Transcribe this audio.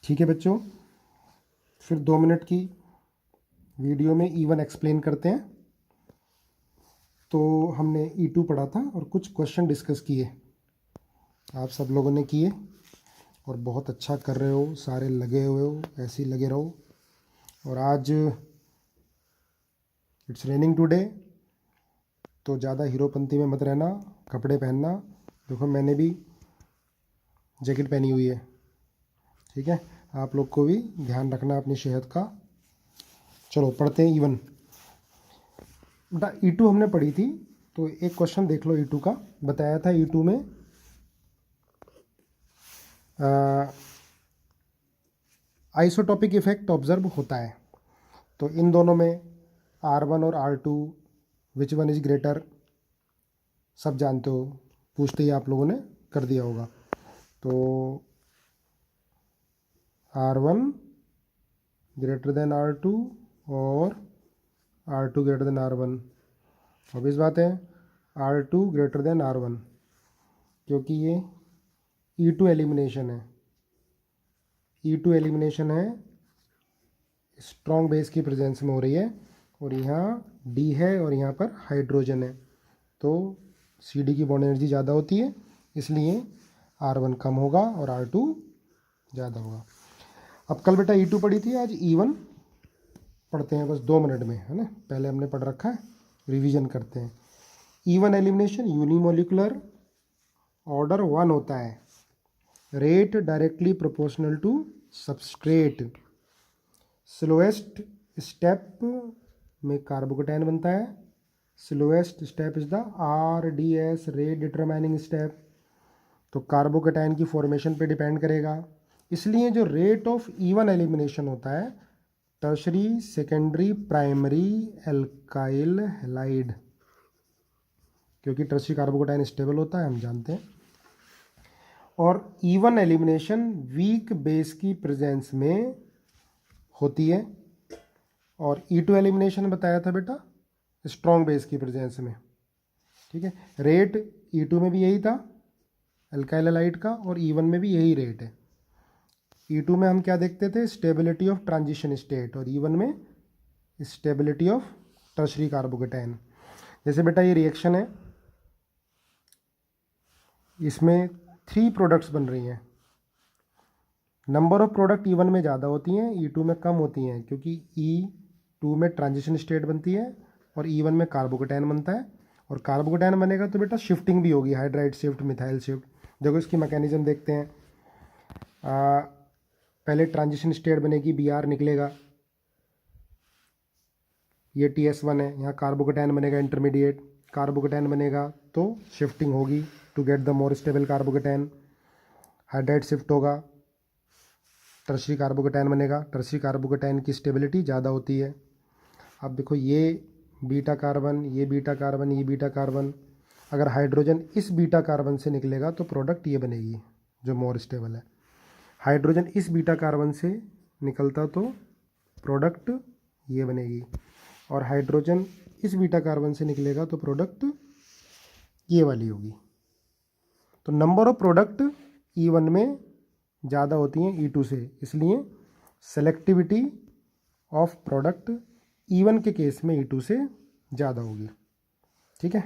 ठीक है बच्चों, फिर 2 मिनट की वीडियो में E1 एक्सप्लेन करते हैं। तो हमने E2 पढ़ा था और कुछ क्वेश्चन डिस्कस किए, आप सब लोगों ने किए और बहुत अच्छा कर रहे हो, सारे लगे हुए हो, ऐसे ही लगे रहो। और आज इट्स रेनिंग टुडे, तो ज़्यादा हीरोपंती में मत रहना, कपड़े पहनना। देखो मैंने भी जैकेट पहनी हुई है, ठीक है। आप लोग को भी ध्यान रखना अपनी सेहत का। चलो पढ़ते हैं E1। बेटा E2 हमने पढ़ी थी, तो एक क्वेश्चन देख लो E2 का। बताया था E2 में आइसोटॉपिक इफेक्ट ऑब्जर्व होता है। तो इन दोनों में R1 और R2 which one is greater, सब जानते हो, पूछते ही आप लोगों ने कर दिया होगा। तो R1 ग्रेटर देन R2 और R2 greater than R1। Obvious बात है R2 ग्रेटर देन R1, क्योंकि ये E2 एलिमिनेशन है। E2 एलिमिनेशन है, स्ट्रॉन्ग बेस की प्रेजेंस में हो रही है, और यहाँ D है और यहाँ पर हाइड्रोजन है, तो CD की बॉन्ड एनर्जी ज़्यादा होती है, इसलिए R1 कम होगा और R2 ज़्यादा होगा। अब कल बेटा E2 पढ़ी थी, आज E1 पढ़ते हैं, बस 2 मिनट में, है ना। पहले हमने पढ़ रखा है, रिवीजन करते हैं। E1 एलिमिनेशन यूनिमोलिकुलर ऑर्डर 1 होता है, rate directly proportional to substrate. Slowest step में कार्बोकेटायन बनता है। Slowest step is the RDS, rate determining step. तो कार्बोकेटायन की फॉर्मेशन पे डिपेंड करेगा, इसलिए जो रेट ऑफ E1 एलिमिनेशन होता है tertiary, secondary, primary alkyl halide, क्योंकि टर्शरी कार्बोकेटायन स्टेबल होता है, हम जानते हैं। और E1 एलिमिनेशन वीक बेस की प्रेजेंस में होती है, और E2 एलिमिनेशन बताया था बेटा स्ट्रॉन्ग बेस की प्रेजेंस में, ठीक है। रेट E2 में भी यही था एल्काइल हैलाइड का, और E1 में भी यही रेट है। E2 में हम क्या देखते थे, स्टेबिलिटी ऑफ ट्रांजिशन स्टेट, और E1 में स्टेबिलिटी ऑफ टर्शरी कार्बोकेटायन। जैसे बेटा ये रिएक्शन है, इसमें 3 प्रोडक्ट्स बन रही हैं। नंबर ऑफ प्रोडक्ट E1 में ज़्यादा होती हैं, E2 में कम होती हैं, क्योंकि E2 में ट्रांजिशन स्टेट बनती है और E1 में कार्बोकेटायन बनता है। और कार्बोकेटायन बनेगा तो बेटा शिफ्टिंग भी होगी, हाइड्राइड शिफ्ट, मिथाइल शिफ्ट। देखो इसकी मैकेनिज्म देखते हैं। पहले ट्रांजिशन स्टेट बनेगी, Br निकलेगा, ये TS1 है, यहाँ कार्बोकेटायन बनेगा इंटरमीडिएट, कार्बोकेटायन बनेगा तो शिफ्टिंग होगी to get the more stable carbocation, hydride shift होगा, टर्शरी कार्बोकेटायन बनेगा। टर्शरी कार्बोकेटायन की स्टेबिलिटी ज़्यादा होती है। अब देखो ये बीटा कार्बन, ये बीटा कार्बन, ये बीटा कार्बन, अगर हाइड्रोजन इस बीटा कार्बन से निकलेगा तो प्रोडक्ट ये बनेगी जो मोर स्टेबल है। हाइड्रोजन इस बीटा कार्बन से निकलता तो प्रोडक्ट ये बनेगी, और हाइड्रोजन इस बीटा कार्बन से निकलेगा तो प्रोडक्ट ये वाली होगी। तो नंबर ऑफ प्रोडक्ट E1 में ज़्यादा होती हैं E2 से, इसलिए सेलेक्टिविटी ऑफ प्रोडक्ट E1 के केस में E2 से ज़्यादा होगी, ठीक है।